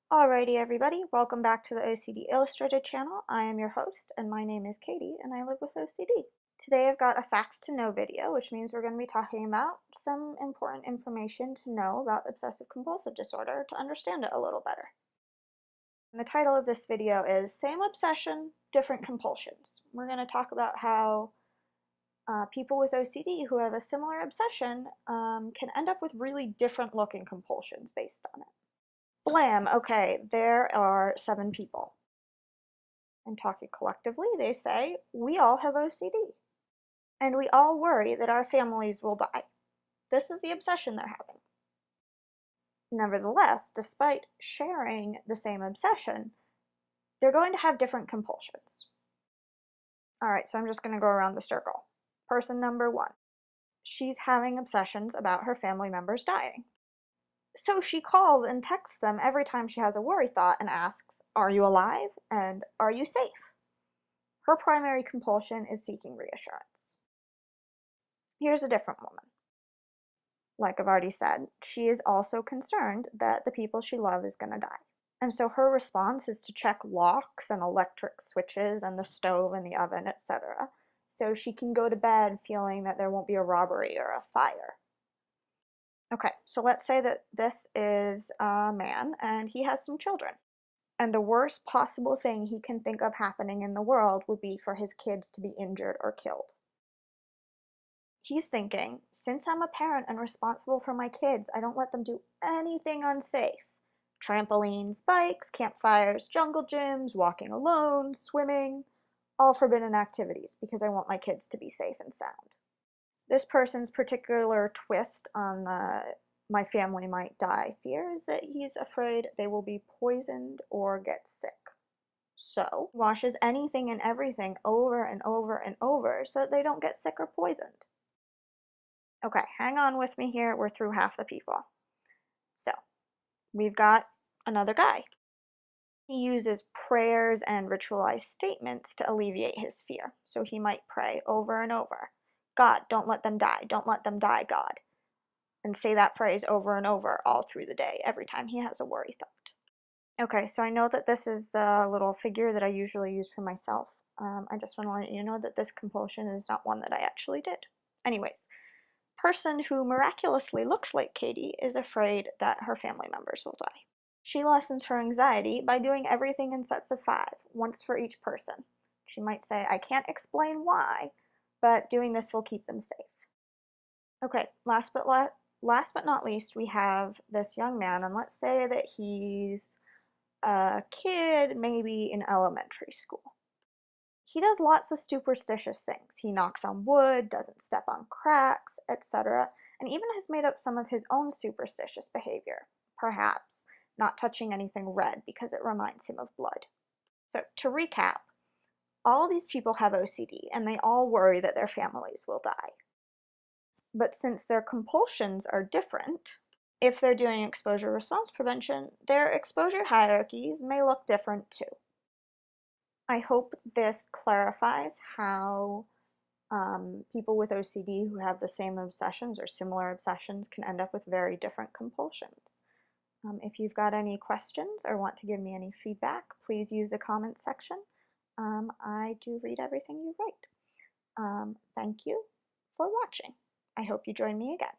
Alrighty everybody, welcome back to the OCD Illustrated channel. I am your host and my name is Katie and I live with OCD. Today I've got a facts to know video, which means we're going to be talking about some important information to know about obsessive compulsive disorder to understand it a little better. And the title of this video is Same Obsession, Different Compulsions. We're going to talk about how people with OCD who have a similar obsession can end up with really different looking compulsions based on it. Blam! Okay, there are 7 people. And talking collectively, they say, we all have OCD. And we all worry that our families will die. This is the obsession they're having. Nevertheless, despite sharing the same obsession, they're going to have different compulsions. Alright, so I'm just going to go around the circle. Person number 1. She's having obsessions about her family members dying. So she calls and texts them every time she has a worry thought and asks, "Are you alive?" and "Are you safe?" Her primary compulsion is seeking reassurance. Here's a different woman. Like I've already said, she is also concerned that the people she loves is going to die. And so her response is to check locks and electric switches and the stove and the oven, etc., so she can go to bed feeling that there won't be a robbery or a fire. Okay, so let's say that this is a man and he has some children. And the worst possible thing he can think of happening in the world would be for his kids to be injured or killed. He's thinking, since I'm a parent and responsible for my kids, I don't let them do anything unsafe. Trampolines, bikes, campfires, jungle gyms, walking alone, swimming, all forbidden activities because I want my kids to be safe and sound. This person's particular twist on the "my family might die" fear is that he's afraid they will be poisoned or get sick. So, washes anything and everything over and over and over so that they don't get sick or poisoned. Okay, hang on with me here, we're through half the people. So, we've got another guy. He uses prayers and ritualized statements to alleviate his fear. So he might pray over and over, "God, don't let them die, don't let them die, God." And say that phrase over and over all through the day, every time he has a worry thought. Okay, so I know that this is the little figure that I usually use for myself. I just want to let you know that this compulsion is not one that I actually did. Anyways, person who miraculously looks like Katie is afraid that her family members will die. She lessens her anxiety by doing everything in sets of 5, once for each person. She might say, "I can't explain why, but doing this will keep them safe." Okay, last but not least, we have this young man, and let's say that he's a kid, maybe in elementary school. He does lots of superstitious things. He knocks on wood, doesn't step on cracks, etc., and even has made up some of his own superstitious behavior. Perhaps not touching anything red because it reminds him of blood. So to recap, all these people have OCD and they all worry that their families will die. But since their compulsions are different, if they're doing exposure response prevention, their exposure hierarchies may look different too. I hope this clarifies how people with OCD who have the same obsessions or similar obsessions can end up with very different compulsions. If you've got any questions or want to give me any feedback, please use the comments section. I do read everything you write. Thank you for watching. I hope you join me again.